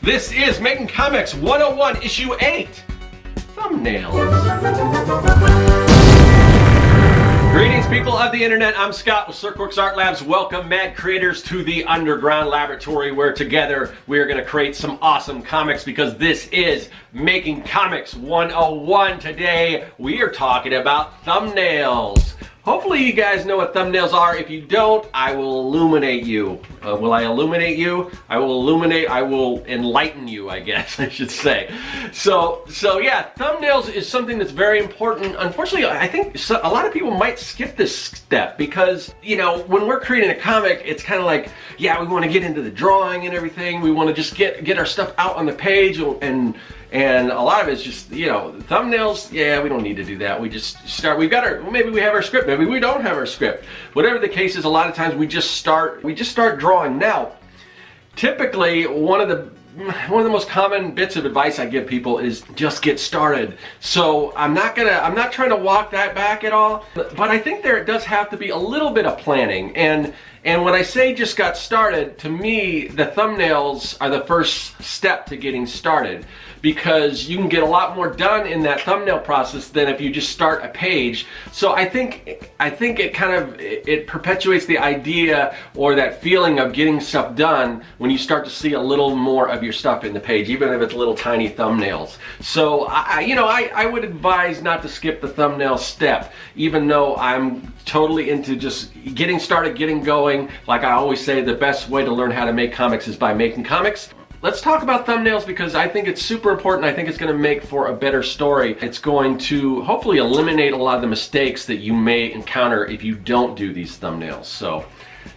This is Making Comics 101, Issue 8, Thumbnails. Greetings, people of the internet. I'm Scott with Serkworks Art Labs. Welcome, mad creators, to the underground laboratory where together we are going to create some awesome comics, because this is Making Comics 101. Today we are talking about thumbnails. Hopefully you guys know what thumbnails are. If you don't, I will illuminate you. Will I illuminate you? I will enlighten you, I guess I should say. So yeah, thumbnails is something that's very important. Unfortunately, I think a lot of people might skip this step because, you know, when we're creating a comic, it's kind of like, yeah, we want to get into the drawing and everything. We want to just get our stuff out on the page, and a lot of it's just, you know, thumbnails, yeah, we don't need to do that. We just start, maybe we have our script, maybe we don't have our script. Whatever the case is, a lot of times we just start drawing. Now, typically, one of the most common bits of advice I give people is just get started. So I'm not trying to walk that back at all, but I think there does have to be a little bit of planning. And when I say just got started, to me, the thumbnails are the first step to getting started, because you can get a lot more done in that thumbnail process than if you just start a page. So I think it kind of, it perpetuates the idea or that feeling of getting stuff done when you start to see a little more of your stuff in the page, even if it's little tiny thumbnails. So I would advise not to skip the thumbnail step, even though I'm totally into just getting started, getting going. Like I always say, the best way to learn how to make comics is by making comics. Let's talk about thumbnails, because I think it's super important. I think it's going to make for a better story. It's going to hopefully eliminate a lot of the mistakes that you may encounter if you don't do these thumbnails. So,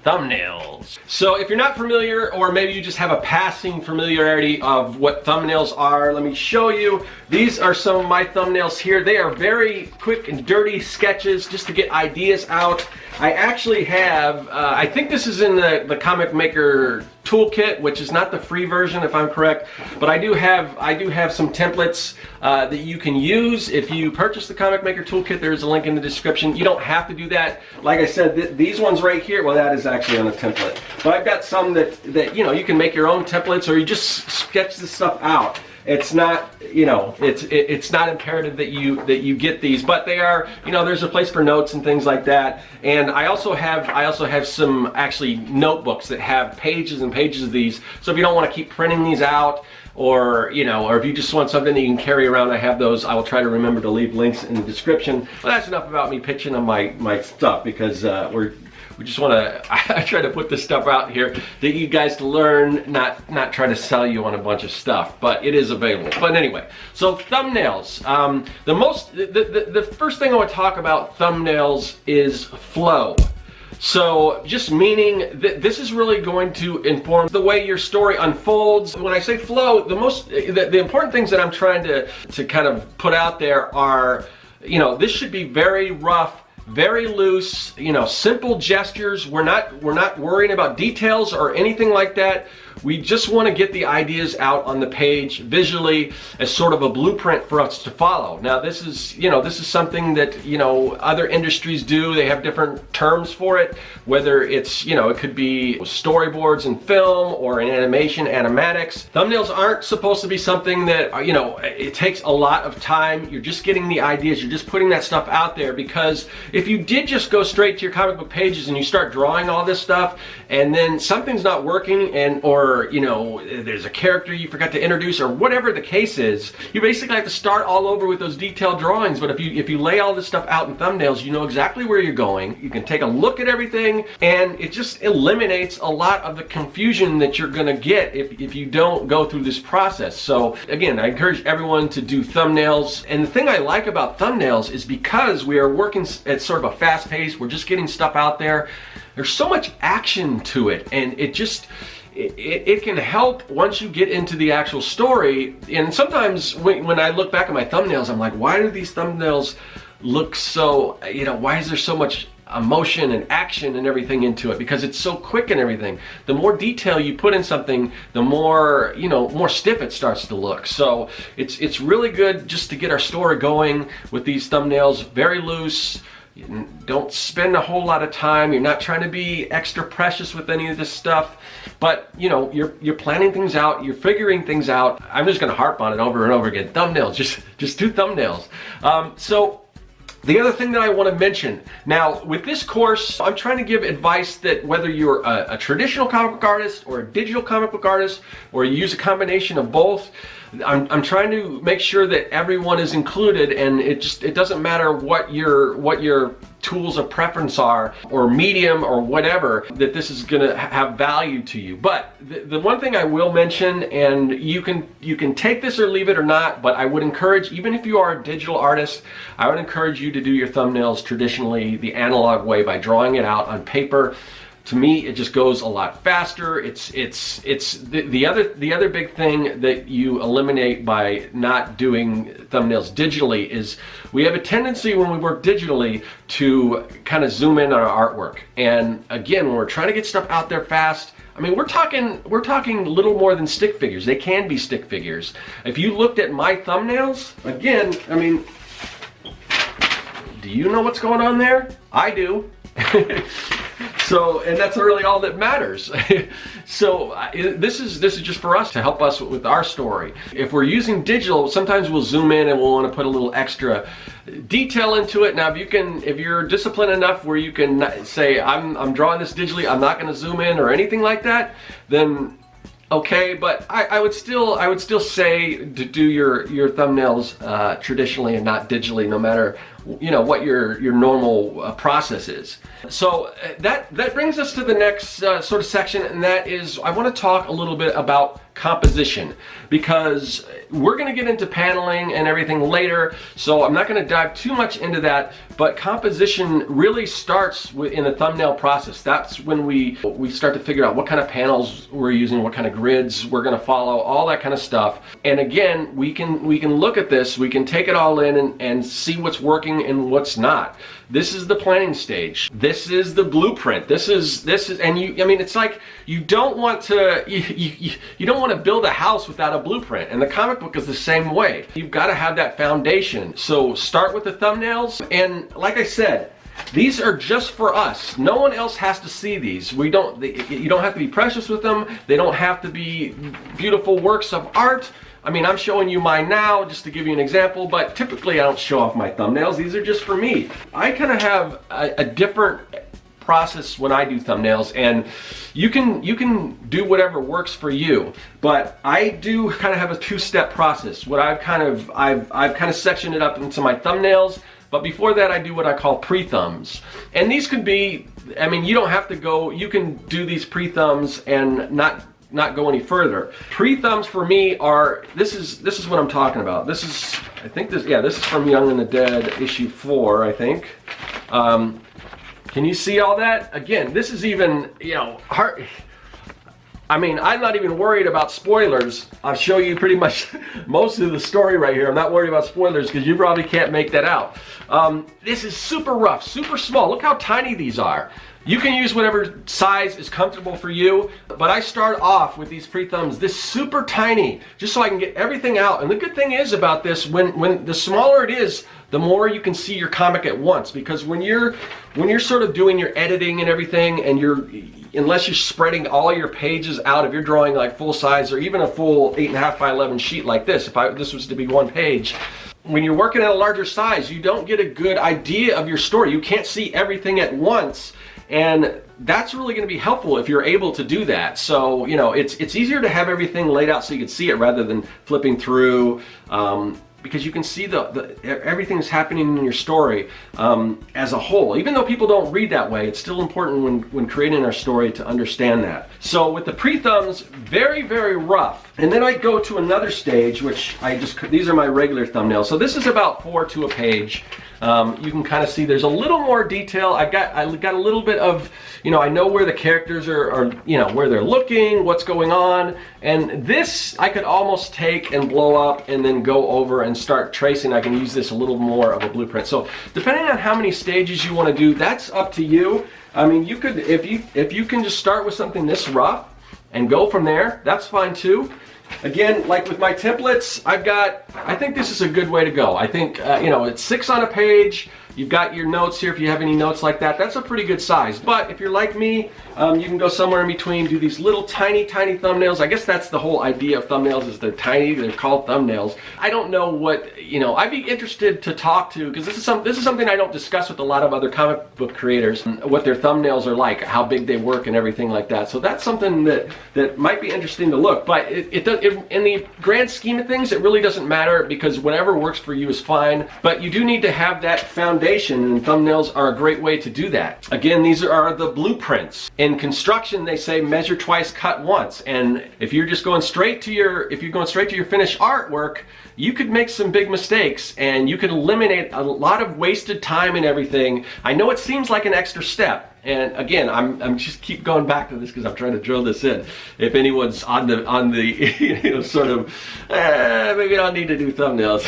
thumbnails. So if you're not familiar, or maybe you just have a passing familiarity of what thumbnails are, let me show you. These are some of my thumbnails here. They are very quick and dirty sketches just to get ideas out. I actually have, I think this is in the Comic Maker toolkit, which is not the free version if I'm correct, but I do have some templates that you can use if you purchase the Comic Maker toolkit. There's a link in the description. You don't have to do that. Like I said, these ones right here, well, that is actually on a template, but I've got some that you know, you can make your own templates, or you just sketch this stuff out. It's not, you know, it's not imperative that you get these, but they are, you know, there's a place for notes and things like that. And I also have some actually notebooks that have pages and pages of these. So if you don't want to keep printing these out, or you know, or if you just want something that you can carry around, I have those. I will try to remember to leave links in the description. But that's enough about me pitching on my stuff, because we just want to, I try to put this stuff out here that you guys to learn, not try to sell you on a bunch of stuff, but it is available. But anyway, so thumbnails. The first thing I want to talk about thumbnails is flow. So just meaning that this is really going to inform the way your story unfolds. When I say flow, the important things that I'm trying to kind of put out there are, you know, this should be very rough, very loose, you know, simple gestures. We're not worrying about details or anything like that. We just want to get the ideas out on the page visually as sort of a blueprint for us to follow. Now this is, you know, this is something that, you know, other industries do. They have different terms for it, whether it's, you know, it could be storyboards in film or in animation, animatics. Thumbnails aren't supposed to be something that, you know, it takes a lot of time. You're just getting the ideas. You're just putting that stuff out there, because if you did just go straight to your comic book pages and you start drawing all this stuff, and then something's not working, or you know, there's a character you forgot to introduce, or whatever the case is, you basically have to start all over with those detailed drawings. But if you lay all this stuff out in thumbnails, you know exactly where you're going. You can take a look at everything, and it just eliminates a lot of the confusion that you're gonna get if you don't go through this process. So again, I encourage everyone to do thumbnails. And the thing I like about thumbnails is because we are working at sort of a fast pace, we're just getting stuff out there, there's so much action to it, and it just, it can help once you get into the actual story. And sometimes when I look back at my thumbnails, I'm like, why do these thumbnails look so, you know, why is there so much emotion and action and everything into it? Because it's so quick and everything. The more detail you put in something, the more, you know, more stiff it starts to look. So it's really good just to get our story going with these thumbnails, very loose, You don't spend a whole lot of time. You're not trying to be extra precious with any of this stuff, but you know, you're planning things out, you're figuring things out. I'm just going to harp on it over and over again. Thumbnails, just do thumbnails. So the other thing that I want to mention, now with this course, I'm trying to give advice that whether you're a traditional comic book artist or a digital comic book artist, or you use a combination of both, I'm trying to make sure that everyone is included, and it doesn't matter what your tools of preference are, or medium, or whatever, that this is going to have value to you. But the one thing I will mention, and you can take this or leave it or not, but I would encourage, even if you are a digital artist, I would encourage you to do your thumbnails traditionally, the analog way, by drawing it out on paper. To me, it just goes a lot faster. It's the other big thing that you eliminate by not doing thumbnails digitally is we have a tendency when we work digitally to kind of zoom in on our artwork. And again, when we're trying to get stuff out there fast, I mean, we're talking little more than stick figures. They can be stick figures. If you looked at my thumbnails, again, I mean, do you know what's going on there? I do. So, and that's really all that matters. So this is just for us to help us with our story. If we're using digital, sometimes we'll zoom in and we'll want to put a little extra detail into it. Now, if you're disciplined enough where you can say, I'm drawing this digitally, I'm not going to zoom in or anything like that, then okay. But I would still say to do your thumbnails traditionally and not digitally, no matter what your normal process is. So that brings us to the next sort of section, and that is I want to talk a little bit about composition, because we're going to get into paneling and everything later, so I'm not going to dive too much into that. But composition really starts in the thumbnail process. That's when we start to figure out what kind of panels we're using, what kind of grids we're going to follow, all that kind of stuff. And again, we can look at this, we can take it all in and see what's working and what's not. This is the planning stage. This is the blueprint. This is, and I mean, it's like you don't want to build a house without a blueprint, and the comic book is the same way. You've got to have that foundation. So start with the thumbnails, and like I said, these are just for us. No one else has to see these. You don't have to be precious with them. They don't have to be beautiful works of art. I mean, I'm showing you mine now just to give you an example, but typically I don't show off my thumbnails. These are just for me. I kind of have a different process when I do thumbnails, and you can do whatever works for you. But I do kind of have a two-step process. What I've kind of sectioned it up into my thumbnails. But before that, I do what I call pre-thumbs. And these could be, I mean, you don't have to go, you can do these pre-thumbs and not go any further. Pre-thumbs for me are, this is what I'm talking about. This is, I think this is from Young and the Dead issue 4, I think. Can you see all that? Again, this is even, hard. I mean, I'm not even worried about spoilers. I'll show you pretty much most of the story right here. I'm not worried about spoilers because you probably can't make that out. This is super rough, super small. Look how tiny these are. You can use whatever size is comfortable for you, but I start off with these pre-thumbs, this super tiny, just so I can get everything out. And the good thing is about this, when the smaller it is, the more you can see your comic at once. Because when you're sort of doing your editing and everything, and unless you're spreading all your pages out, if you're drawing like full size or even a full 8.5 by 11 sheet like this, if this was to be one page, when you're working at a larger size, you don't get a good idea of your story. You can't see everything at once. And that's really going to be helpful if you're able to do that. So, it's easier to have everything laid out so you can see it rather than flipping through, because you can see everything that's happening in your story as a whole. Even though people don't read that way, it's still important when creating our story to understand that. So with the pre-thumbs, very, very rough. And then I go to another stage, which these are my regular thumbnails. So this is about 4 to a page. You can kind of see there's a little more detail. I got a little bit of, I know where the characters are, where they're looking, what's going on. And this I could almost take and blow up and then go over and start tracing. I can use this a little more of a blueprint. So depending on how many stages you want to do, that's up to you. I mean, you could, if you can just start with something this rough and go from there, that's fine too. Again, like with my templates, I think this is a good way to go. I think, it's 6 on a page, You've got your notes here if you have any notes like that. That's a pretty good size. But if you're like me, you can go somewhere in between, do these little tiny thumbnails. I guess that's the whole idea of thumbnails, is they're tiny, they're called thumbnails. I don't know what, you know, I'd be interested to talk to, because this is something I don't discuss with a lot of other comic book creators, what their thumbnails are like, how big they work and everything like that. So that's something that might be interesting to look. But in the grand scheme of things, it really doesn't matter, because whatever works for you is fine. But you do need to have that foundation, and thumbnails are a great way to do that. Again, these are the blueprints. In construction, they say measure twice, cut once. And if you're just going straight to your finished artwork, you could make some big mistakes, and you could eliminate a lot of wasted time and everything. I know it seems like an extra step. And again, I'm just keep going back to this because I'm trying to drill this in. If anyone's on the you know, sort of maybe I don't need to do thumbnails.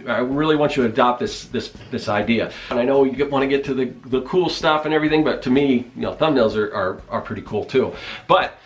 I really want you to adopt this idea. And I know you want to get to the cool stuff and everything, but to me, you know, thumbnails are pretty cool too. But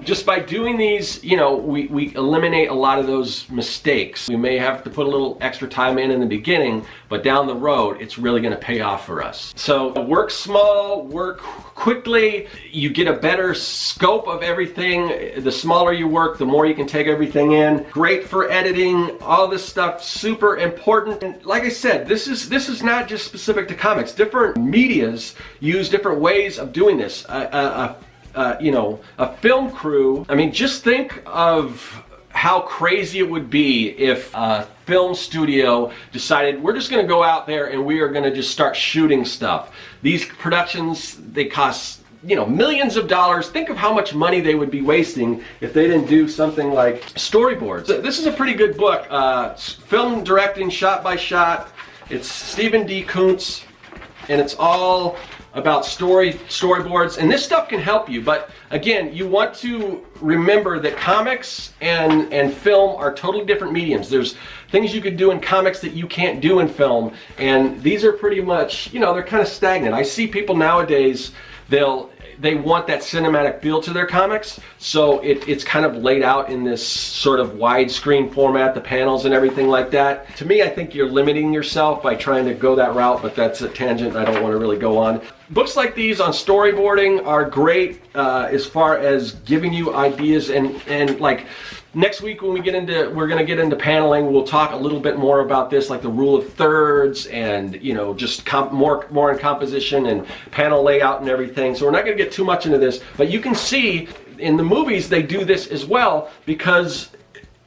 just by doing these, you know, we eliminate a lot of those mistakes. We may have to put a little extra time in the beginning, but down the road, it's really going to pay off for us. So work small, work quickly. You get a better scope of everything. The smaller you work, the more you can take everything in. Great for editing. All this stuff, super important. And like I said, this is not just specific to comics. Different medias use different ways of doing this. You know, a film crew. I mean, just think of how crazy it would be if a film studio decided we're just going to go out there and we are going to just start shooting stuff. These productions, they cost, you know, millions of dollars. Think of how much money they would be wasting if they didn't do something like storyboards. So this is a pretty good book. Film directing, shot by shot. It's Stephen D. Kuntz, and it's all about storyboards, and this stuff can help you. But again, you want to remember that comics and film are totally different mediums. There's things you could do in comics that you can't do in film, and these are pretty much, you know, they're kind of stagnant. I see people nowadays, they want that cinematic feel to their comics, so it's kind of laid out in this sort of widescreen format, the panels and everything like that. To me, I think you're limiting yourself by trying to go that route, but that's a tangent I don't want to really go on. Books like these on storyboarding are great as far as giving you ideas, and like next week when we're going to get into paneling, we'll talk a little bit more about this, like the rule of thirds, and you know, just more in composition and panel layout and everything. So we're not going to get too much into this, but you can see in the movies they do this as well, because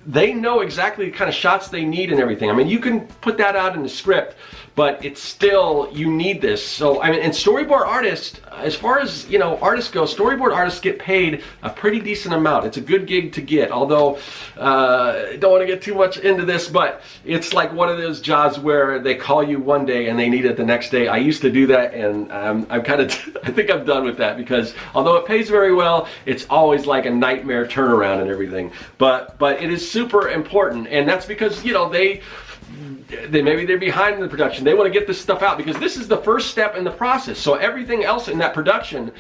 they know exactly the kind of shots they need and everything. I mean, you can put that out in the script, but it's still, you need this. So, I mean, and storyboard artists, as far as, you know, artists go, storyboard artists get paid a pretty decent amount. It's a good gig to get, although, don't want to get too much into this, but it's like one of those jobs where they call you one day and they need it the next day. I used to do that, and I'm kind of, I think I'm done with that, because although it pays very well, it's always like a nightmare turnaround and everything. But it is super important, and that's because, you know, maybe they're behind in the production. They want to get this stuff out because this is the first step in the process. So everything else in that production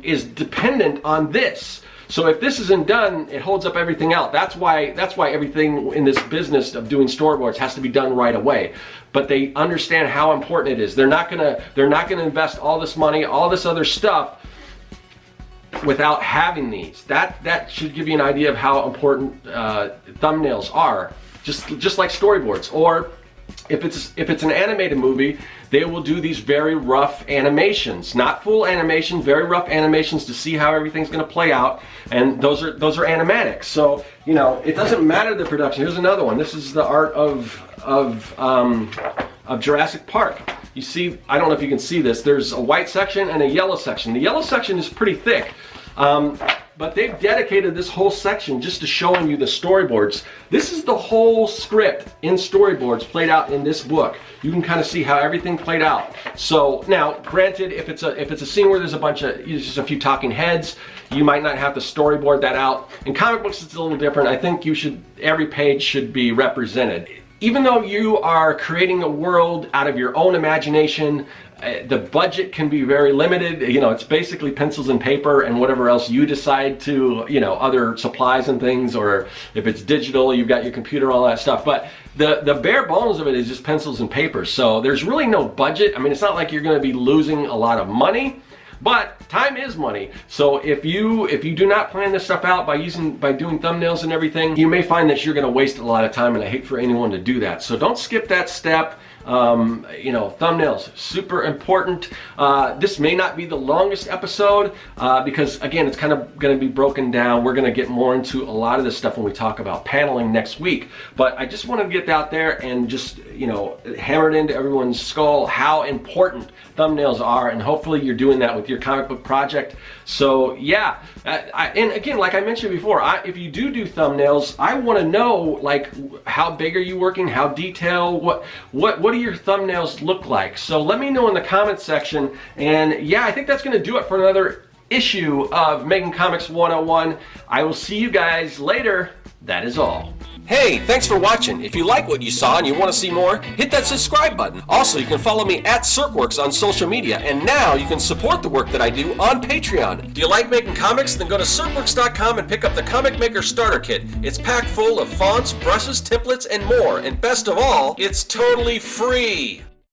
is dependent on this. So if this isn't done, it holds up everything else. That's why everything in this business of doing storyboards has to be done right away. But they understand how important it is. They're not gonna invest all this money, all this other stuff, without having these. That should give you an idea of how important thumbnails are. Just like storyboards. Or if it's an animated movie, they will do these very rough animations, not full animation, very rough animations to see how everything's going to play out, and those are animatics. So, you know, it doesn't matter the production. Here's another one. This is the art of Jurassic Park. You see, I don't know if you can see this. There's a white section and a yellow section. The yellow section is pretty thick. But they've dedicated this whole section just to showing you the storyboards. This is the whole script in storyboards played out in this book. You can kind of see how everything played out. So now, granted, if it's a scene where there's just a few talking heads, you might not have to storyboard that out. In comic books, it's a little different. I think every page should be represented. Even though you are creating a world out of your own imagination, The budget can be very limited. You know, it's basically pencils and paper and whatever else you decide to, you know, other supplies and things, or if it's digital, you've got your computer, all that stuff. But the bare bones of it is just pencils and paper. So there's really no budget. I mean, it's not like you're going to be losing a lot of money, but time is money. So if you do not plan this stuff out by doing thumbnails and everything, you may find that you're going to waste a lot of time, and I hate for anyone to do that. So don't skip that step. You know, thumbnails, super important. This may not be the longest episode because, again, it's kind of going to be broken down. We're going to get more into a lot of this stuff when we talk about paneling next week. But I just wanted to get out there and just, you know, hammer it into everyone's skull how important thumbnails are, and hopefully you're doing that with your comic book project. So yeah, and again, like I mentioned before, if you do thumbnails, I want to know, like, how big are you working, how detailed, what do your thumbnails look like? So let me know in the comments section. And yeah, I think that's going to do it for another issue of Making Comics 101. I will see you guys later. That is all. Hey, thanks for watching. If you like what you saw and you want to see more, hit that subscribe button. Also, you can follow me at Serkworks on social media, and now you can support the work that I do on Patreon. Do you like making comics? Then go to Serkworks.com and pick up the Comic Maker Starter Kit. It's packed full of fonts, brushes, templates, and more. And best of all, it's totally free.